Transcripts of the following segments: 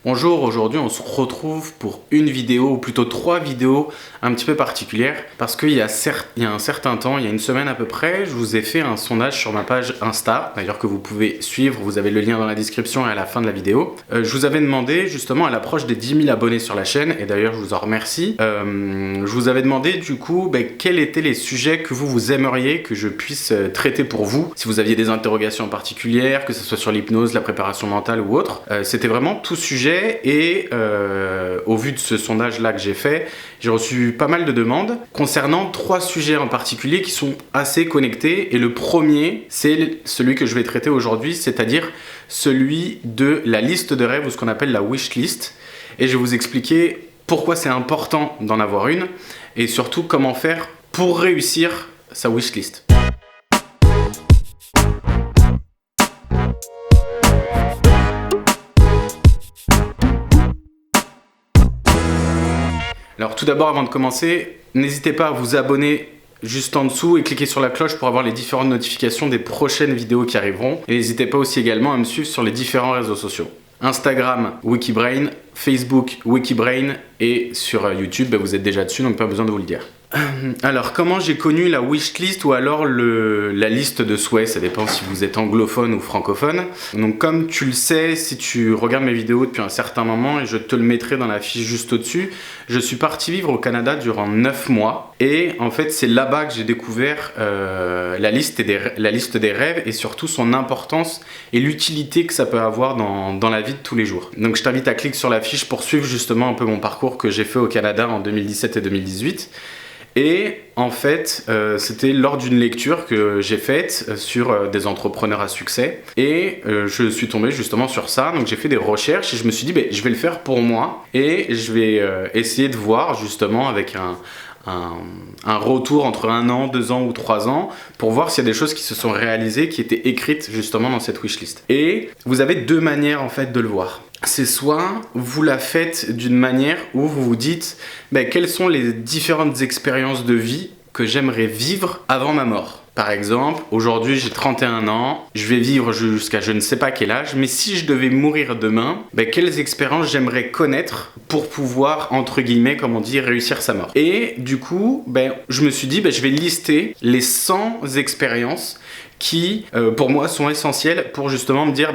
Bonjour, aujourd'hui on se retrouve pour une vidéo, ou plutôt 3 vidéos un petit peu particulières parce qu'il y a un certain temps, il y a une semaine à peu près, je vous ai fait un sondage sur ma page Insta, d'ailleurs que vous pouvez suivre, vous avez le lien dans la description et à la fin de la vidéo. Je vous avais demandé justement à l'approche des 10 000 abonnés sur la chaîne, et d'ailleurs je vous en remercie, je vous avais demandé du coup quels étaient les sujets que vous aimeriez que je puisse traiter pour vous, si vous aviez des interrogations particulières, que ce soit sur l'hypnose, la préparation mentale ou autre. C'était vraiment tout sujet. Et au vu de ce sondage là que j'ai fait, j'ai reçu pas mal de demandes concernant 3 sujets en particulier qui sont assez connectés, et le premier c'est celui que je vais traiter aujourd'hui, c'est-à-dire celui de la liste de rêves, ou ce qu'on appelle la wish list, et je vais vous expliquer pourquoi c'est important d'en avoir une et surtout comment faire pour réussir sa wish list. Alors tout d'abord, avant de commencer, n'hésitez pas à vous abonner juste en dessous et cliquer sur la cloche pour avoir les différentes notifications des prochaines vidéos qui arriveront. Et n'hésitez pas aussi également à me suivre sur les différents réseaux sociaux. Instagram, Wikibrain, Facebook, Wikibrain, et sur YouTube, vous êtes déjà dessus, donc pas besoin de vous le dire. Alors, comment j'ai connu la wishlist ou alors la liste de souhaits, ça dépend si vous êtes anglophone ou francophone. Donc comme tu le sais, si tu regardes mes vidéos depuis un certain moment, et je te le mettrai dans la fiche juste au-dessus, je suis parti vivre au Canada durant 9 mois, et en fait c'est là-bas que j'ai découvert la liste des rêves, et surtout son importance et l'utilité que ça peut avoir dans la vie de tous les jours. Donc je t'invite à cliquer sur la fiche pour suivre justement un peu mon parcours que j'ai fait au Canada en 2017 et 2018. Et en fait, c'était lors d'une lecture que j'ai faite sur des entrepreneurs à succès, et je suis tombé justement sur ça. Donc j'ai fait des recherches et je me suis dit je vais le faire pour moi, et je vais essayer de voir justement avec un retour entre 1 an, 2 ans ou 3 ans, pour voir s'il y a des choses qui se sont réalisées, qui étaient écrites justement dans cette wishlist. Et vous avez 2 manières en fait de le voir. C'est soit vous la faites d'une manière où vous vous dites quelles sont les différentes expériences de vie que j'aimerais vivre avant ma mort. Par exemple, aujourd'hui j'ai 31 ans, je vais vivre jusqu'à je ne sais pas quel âge, mais si je devais mourir demain, quelles expériences j'aimerais connaître pour pouvoir, entre guillemets, comme on dit, réussir sa mort. Et du coup, je me suis dit, je vais lister les 100 expériences qui, pour moi, sont essentielles pour justement me dire,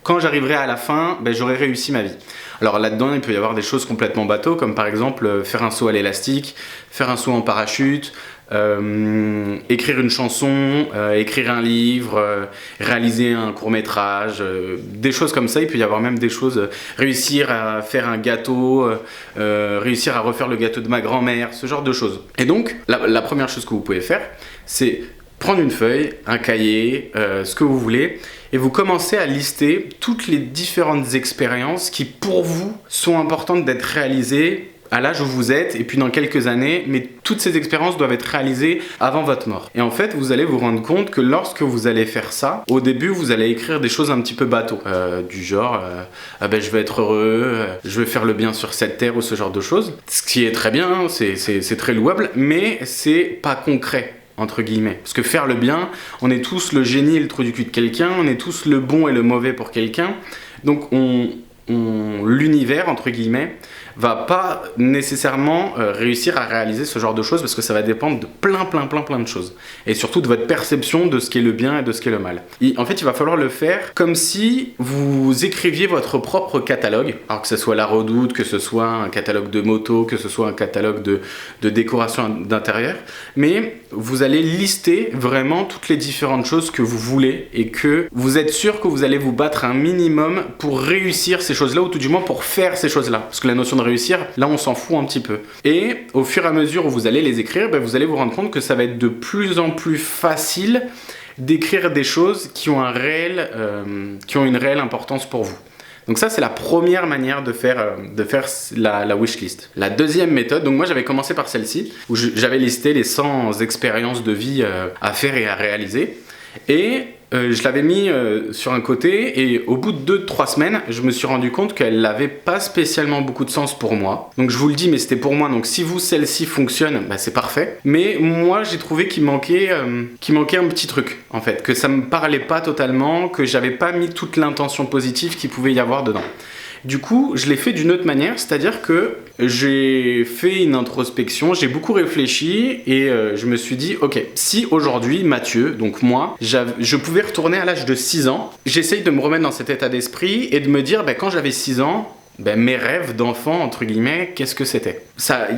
quand j'arriverai à la fin, j'aurai réussi ma vie. Alors là-dedans, il peut y avoir des choses complètement bateaux, comme par exemple faire un saut à l'élastique, faire un saut en parachute, écrire une chanson, écrire un livre, réaliser un court-métrage, des choses comme ça. Il peut y avoir même des choses, réussir à faire un gâteau, réussir à refaire le gâteau de ma grand-mère, ce genre de choses. Et donc, la première chose que vous pouvez faire, c'est prendre une feuille, un cahier, ce que vous voulez, et vous commencez à lister toutes les différentes expériences qui pour vous sont importantes d'être réalisées à l'âge où vous êtes, et puis dans quelques années, mais toutes ces expériences doivent être réalisées avant votre mort. Et en fait, vous allez vous rendre compte que lorsque vous allez faire ça, au début, vous allez écrire des choses un petit peu bateaux, du genre je vais être heureux, je vais faire le bien sur cette terre, ou ce genre de choses. Ce qui est très bien, c'est très louable, mais c'est pas concret, entre guillemets. Parce que faire le bien, on est tous le génie et le trou du cul de quelqu'un, on est tous le bon et le mauvais pour quelqu'un, donc l'univers, entre guillemets, va pas nécessairement réussir à réaliser ce genre de choses, parce que ça va dépendre de plein de choses, et surtout de votre perception de ce qui est le bien et de ce qui est le mal. En fait, il va falloir le faire comme si vous écriviez votre propre catalogue, alors que ce soit la Redoute, que ce soit un catalogue de moto, que ce soit un catalogue de décoration d'intérieur, mais vous allez lister vraiment toutes les différentes choses que vous voulez, et que vous êtes sûr que vous allez vous battre un minimum pour réussir ces choses-là, ou tout du moins pour faire ces choses-là, parce que la notion de réussir, là on s'en fout un petit peu. Et au fur et à mesure où vous allez les écrire, vous allez vous rendre compte que ça va être de plus en plus facile d'écrire des choses qui ont une réelle importance pour vous. Donc ça, c'est la première manière de faire la wishlist. La deuxième méthode, donc moi j'avais commencé par celle-ci, où j'avais listé les 100 expériences de vie à faire et à réaliser, et je l'avais mis sur un côté, et au bout de 2-3 semaines, je me suis rendu compte qu'elle n'avait pas spécialement beaucoup de sens pour moi. Donc je vous le dis, mais c'était pour moi, donc si vous, celle-ci fonctionne, c'est parfait. Mais moi, j'ai trouvé qu'il manquait un petit truc, en fait, que ça me parlait pas totalement, que j'avais pas mis toute l'intention positive qu'il pouvait y avoir dedans. Du coup, je l'ai fait d'une autre manière, c'est-à-dire que j'ai fait une introspection, j'ai beaucoup réfléchi et je me suis dit, ok, si aujourd'hui, Mathieu, donc moi, je pouvais retourner à l'âge de 6 ans, j'essaye de me remettre dans cet état d'esprit et de me dire, quand j'avais 6 ans, mes rêves d'enfant, entre guillemets, qu'est-ce que c'était?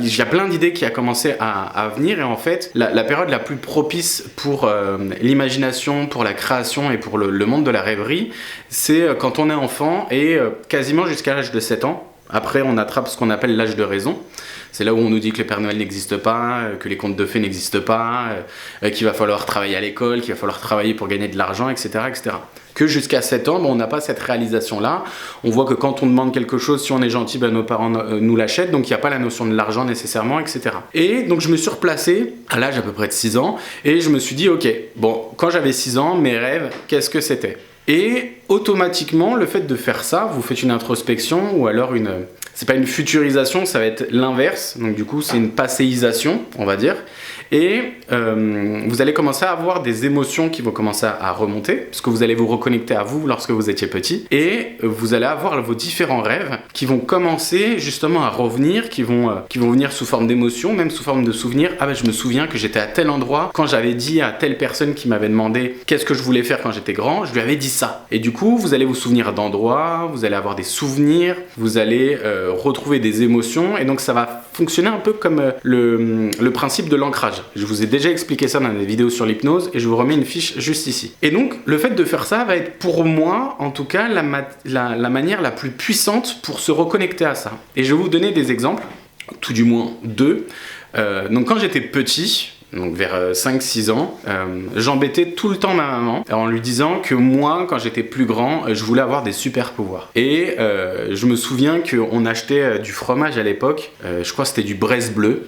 Il y a plein d'idées qui a commencé à venir et en fait, la période la plus propice pour l'imagination, pour la création et pour le monde de la rêverie, c'est quand on est enfant et quasiment jusqu'à l'âge de 7 ans. Après, on attrape ce qu'on appelle l'âge de raison. C'est là où on nous dit que le Père Noël n'existe pas, que les contes de fées n'existent pas, qu'il va falloir travailler à l'école, qu'il va falloir travailler pour gagner de l'argent, etc., etc. Que jusqu'à 7 ans, on n'a pas cette réalisation-là. On voit que quand on demande quelque chose, si on est gentil, nos parents nous l'achètent, donc il n'y a pas la notion de l'argent nécessairement, etc. Et donc je me suis replacé à l'âge à peu près de 6 ans, et je me suis dit, ok, quand j'avais 6 ans, mes rêves, qu'est-ce que c'était? Et automatiquement, le fait de faire ça, vous faites une introspection ou alors c'est pas une futurisation, ça va être l'inverse. Donc du coup, c'est une passéisation, on va dire. Et vous allez commencer à avoir des émotions qui vont commencer à remonter, parce que vous allez vous reconnecter à vous lorsque vous étiez petit. Et vous allez avoir vos différents rêves qui vont commencer justement à revenir, qui vont venir sous forme d'émotions, même sous forme de souvenirs. Ah je me souviens que j'étais à tel endroit, quand j'avais dit à telle personne qui m'avait demandé qu'est-ce que je voulais faire quand j'étais grand, je lui avais dit ça. Et du coup, vous allez vous souvenir d'endroits, vous allez avoir des souvenirs, vous allez retrouver des émotions, et donc ça va fonctionner un peu comme le principe de l'ancrage. Je vous ai déjà expliqué ça dans des vidéos sur l'hypnose et je vous remets une fiche juste ici. Et donc, le fait de faire ça va être pour moi, en tout cas, la manière la plus puissante pour se reconnecter à ça. Et je vais vous donner des exemples, tout du moins 2. Donc, quand j'étais petit, donc vers 5-6 ans, j'embêtais tout le temps ma maman en lui disant que moi, quand j'étais plus grand, je voulais avoir des super pouvoirs. Et je me souviens qu'on achetait du fromage à l'époque, je crois que c'était du Bresse bleu,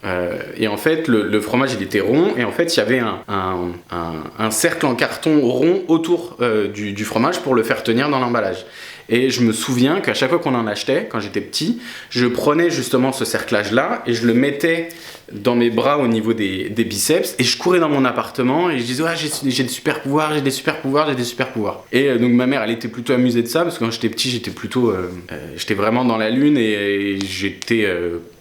et en fait le fromage il était rond, et en fait il y avait un cercle en carton rond autour du fromage pour le faire tenir dans l'emballage. Et je me souviens qu'à chaque fois qu'on en achetait, quand j'étais petit, je prenais justement ce cerclage-là et je le mettais dans mes bras au niveau des biceps et je courais dans mon appartement et je disais j'ai des super pouvoirs, j'ai des super pouvoirs, j'ai des super pouvoirs. Et donc ma mère elle était plutôt amusée de ça parce que quand j'étais petit j'étais vraiment dans la lune et j'étais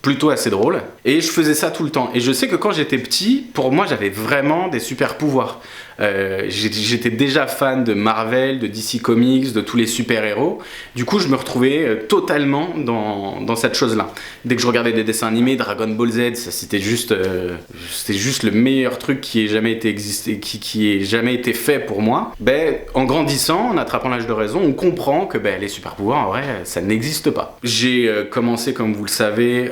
plutôt assez drôle et je faisais ça tout le temps. Et je sais que quand j'étais petit, pour moi j'avais vraiment des super pouvoirs. J'étais déjà fan de Marvel, de DC Comics, de tous les super-héros. Du coup, je me retrouvais totalement dans cette chose-là. Dès que je regardais des dessins animés, Dragon Ball Z, ça c'était juste le meilleur truc qui ait jamais été fait pour moi. En grandissant, en attrapant l'âge de raison, on comprend que les super-pouvoirs, en vrai, ça n'existe pas. J'ai commencé, comme vous le savez,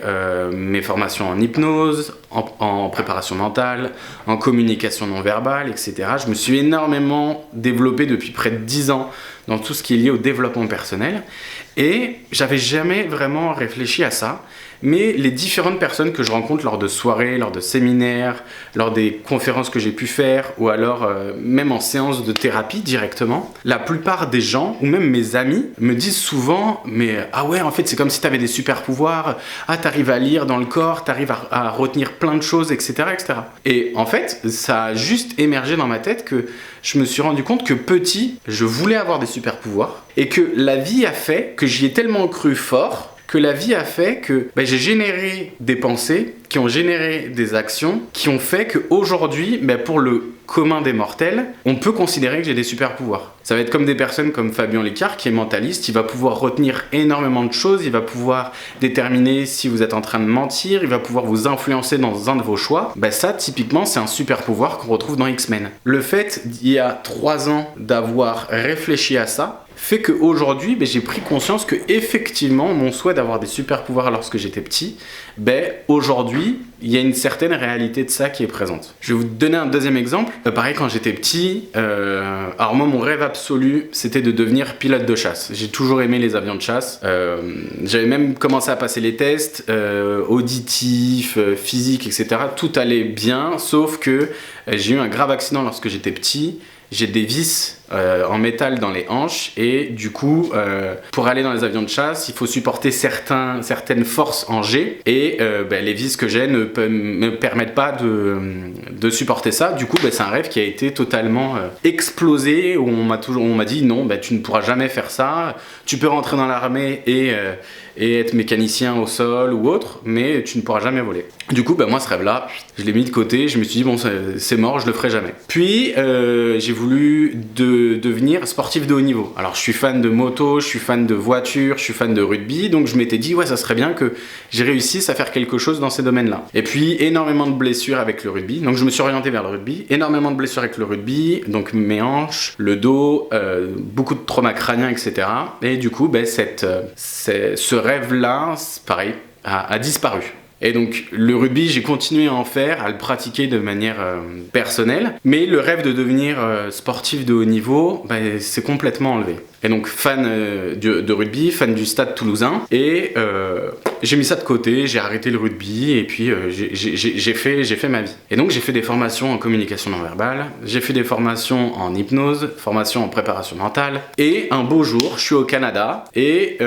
mes formations en hypnose, en préparation mentale, en communication non verbale, etc. Je me suis énormément développé depuis près de 10 ans dans tout ce qui est lié au développement personnel et j'avais jamais vraiment réfléchi à ça. Mais les différentes personnes que je rencontre lors de soirées, lors de séminaires, lors des conférences que j'ai pu faire ou alors même en séance de thérapie directement, la plupart des gens ou même mes amis me disent souvent mais ah ouais en fait c'est comme si tu avais des super pouvoirs, t'arrives à lire dans le corps, t'arrives à retenir plein de choses, etc., etc. Et en fait ça a juste émergé dans ma tête que je me suis rendu compte que petit, je voulais avoir des super pouvoirs et que la vie a fait que j'y ai tellement cru fort que la vie a fait que j'ai généré des pensées qui ont généré des actions qui ont fait qu'aujourd'hui, pour le commun des mortels, on peut considérer que j'ai des super pouvoirs. Ça va être comme des personnes comme Fabien Licard qui est mentaliste, il va pouvoir retenir énormément de choses, il va pouvoir déterminer si vous êtes en train de mentir, il va pouvoir vous influencer dans un de vos choix. Ça, typiquement, c'est un super pouvoir qu'on retrouve dans X-Men. Le fait, il y a 3 ans, d'avoir réfléchi à ça, fait qu'aujourd'hui, j'ai pris conscience que effectivement, mon souhait d'avoir des super pouvoirs lorsque j'étais petit, aujourd'hui, il y a une certaine réalité de ça qui est présente. Je vais vous donner un deuxième exemple. Pareil, quand j'étais petit, alors moi, mon rêve absolu, c'était de devenir pilote de chasse. J'ai toujours aimé les avions de chasse. J'avais même commencé à passer les tests auditifs, physiques, etc. Tout allait bien, sauf que j'ai eu un grave accident lorsque j'étais petit. J'ai des vis en métal dans les hanches et du coup, pour aller dans les avions de chasse, il faut supporter certaines forces en G et les vis que j'ai ne me permettent pas de supporter ça. Du coup, c'est un rêve qui a été totalement explosé où on m'a dit non, tu ne pourras jamais faire ça. Tu peux rentrer dans l'armée et être mécanicien au sol ou autre, mais tu ne pourras jamais voler. Du coup, moi, ce rêve-là, je l'ai mis de côté. Je me suis dit, bon, c'est mort, je le ferai jamais. Puis, j'ai voulu devenir sportif de haut niveau. Alors, je suis fan de moto, je suis fan de voiture, je suis fan de rugby, donc je m'étais dit, ouais, ça serait bien que j'ai réussisse à faire quelque chose dans ces domaines-là. Et puis, énormément de blessures avec le rugby, donc je me suis orienté vers le rugby. Énormément de blessures avec le rugby, donc mes hanches, le dos, beaucoup de traumas crâniens, etc. Et du coup, ce rêve-là, pareil, a disparu. Et donc le rugby, j'ai continué à en faire, à le pratiquer de manière personnelle, mais le rêve de devenir sportif de haut niveau, c'est complètement enlevé. Et donc fan de rugby, fan du Stade Toulousain, et j'ai mis ça de côté, j'ai arrêté le rugby, et puis j'ai fait ma vie. Et donc j'ai fait des formations en communication non verbale, j'ai fait des formations en hypnose, formations en préparation mentale, et un beau jour, je suis au Canada, et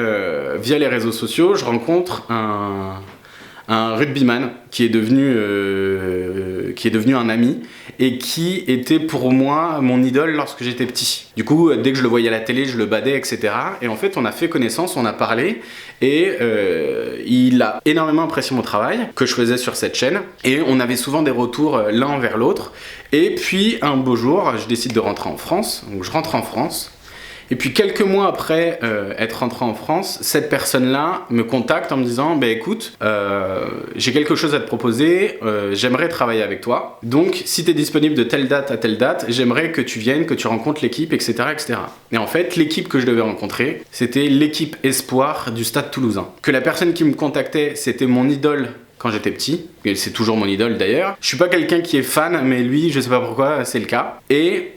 via les réseaux sociaux, je rencontre un rugbyman qui est devenu un ami et qui était pour moi mon idole lorsque j'étais petit. Du coup, dès que je le voyais à la télé, je le badais, etc. Et en fait, on a fait connaissance, on a parlé et il a énormément apprécié mon travail que je faisais sur cette chaîne et on avait souvent des retours l'un envers l'autre. Et puis, un beau jour, je décide de rentrer en France. Donc, je rentre en France. Et puis quelques mois après être rentré en France, cette personne-là me contacte en me disant écoute, j'ai quelque chose à te proposer, j'aimerais travailler avec toi. Donc si tu es disponible de telle date à telle date, j'aimerais que tu viennes, que tu rencontres l'équipe, etc., etc. Et en fait, l'équipe que je devais rencontrer, c'était l'équipe Espoir du Stade Toulousain. Que la personne qui me contactait, c'était mon idole quand j'étais petit, et c'est toujours mon idole d'ailleurs. Je suis pas quelqu'un qui est fan, mais lui, je sais pas pourquoi, c'est le cas. Et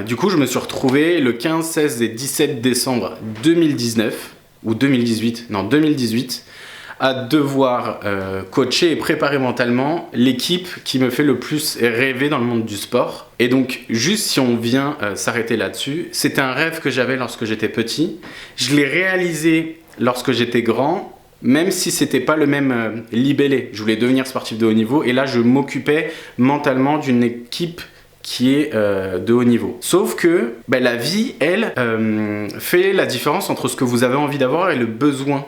du coup, je me suis retrouvé le 15, 16 et 17 décembre 2019, ou 2018, à devoir coacher et préparer mentalement l'équipe qui me fait le plus rêver dans le monde du sport. Et donc, juste si on vient s'arrêter là-dessus, c'était un rêve que j'avais lorsque j'étais petit. Je l'ai réalisé lorsque j'étais grand, même si c'était pas le même libellé. Je voulais devenir sportif de haut niveau et là je m'occupais mentalement d'une équipe qui est de haut niveau. Sauf que la vie, elle, fait la différence entre ce que vous avez envie d'avoir et le besoin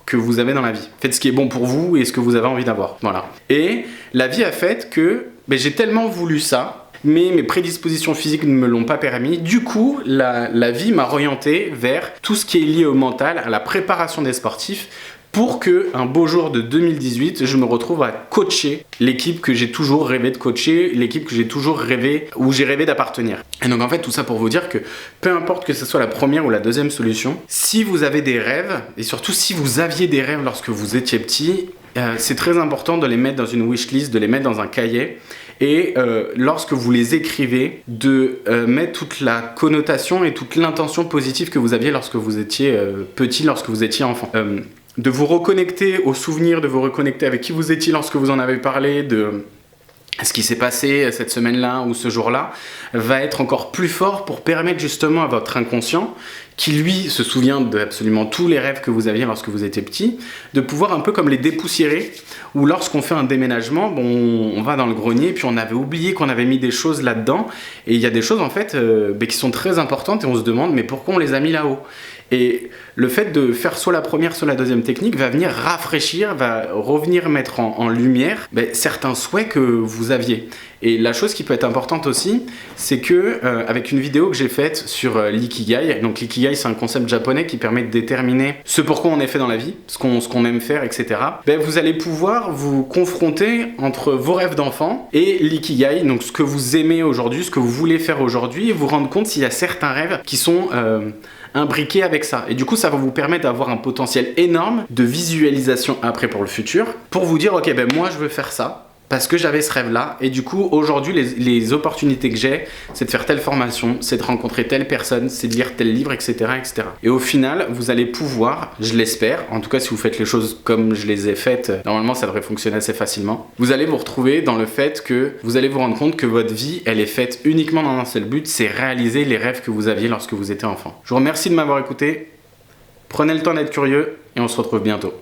que vous avez dans la vie. Faites ce qui est bon pour vous et ce que vous avez envie d'avoir. Voilà. Et la vie a fait que j'ai tellement voulu ça, mais mes prédispositions physiques ne me l'ont pas permis. Du coup, la vie m'a orienté vers tout ce qui est lié au mental, à la préparation des sportifs, pour qu'un beau jour de 2018, je me retrouve à coacher l'équipe que j'ai toujours rêvé de coacher, l'équipe que j'ai toujours rêvé, où j'ai rêvé d'appartenir. Et donc en fait, tout ça pour vous dire que peu importe que ce soit la première ou la deuxième solution, si vous avez des rêves, et surtout si vous aviez des rêves lorsque vous étiez petit, c'est très important de les mettre dans une wishlist, de les mettre dans un cahier. Et lorsque vous les écrivez, de mettre toute la connotation et toute l'intention positive que vous aviez lorsque vous étiez petit, lorsque vous étiez enfant. De vous reconnecter aux souvenirs, de vous reconnecter avec qui vous étiez lorsque vous en avez parlé, de ce qui s'est passé cette semaine-là ou ce jour-là, va être encore plus fort pour permettre justement à votre inconscient, qui lui se souvient d'absolument tous les rêves que vous aviez lorsque vous étiez petit, de pouvoir un peu comme les dépoussiérer, ou lorsqu'on fait un déménagement, on va dans le grenier, puis on avait oublié qu'on avait mis des choses là-dedans, et il y a des choses en fait qui sont très importantes, et on se demande mais pourquoi on les a mis là-haut ? Et le fait de faire soit la première, soit la deuxième technique va venir rafraîchir, va revenir mettre en lumière certains souhaits que vous aviez. Et la chose qui peut être importante aussi, c'est que avec une vidéo que j'ai faite sur l'ikigai, donc l'ikigai c'est un concept japonais qui permet de déterminer ce pourquoi on est fait dans la vie, ce qu'on aime faire, etc. Vous allez pouvoir vous confronter entre vos rêves d'enfant et l'ikigai, donc ce que vous aimez aujourd'hui, ce que vous voulez faire aujourd'hui, et vous rendre compte s'il y a certains rêves qui sont imbriqué avec ça. Et du coup, ça va vous permettre d'avoir un potentiel énorme de visualisation après pour le futur, pour vous dire, ok, moi je veux faire ça. parce que j'avais ce rêve-là. Et du coup, aujourd'hui, les opportunités que j'ai, c'est de faire telle formation, c'est de rencontrer telle personne, c'est de lire tel livre, etc., etc. Et au final, vous allez pouvoir, je l'espère, en tout cas si vous faites les choses comme je les ai faites, normalement ça devrait fonctionner assez facilement, vous allez vous retrouver dans le fait que vous allez vous rendre compte que votre vie, elle est faite uniquement dans un seul but, c'est réaliser les rêves que vous aviez lorsque vous étiez enfant. Je vous remercie de m'avoir écouté, prenez le temps d'être curieux et on se retrouve bientôt.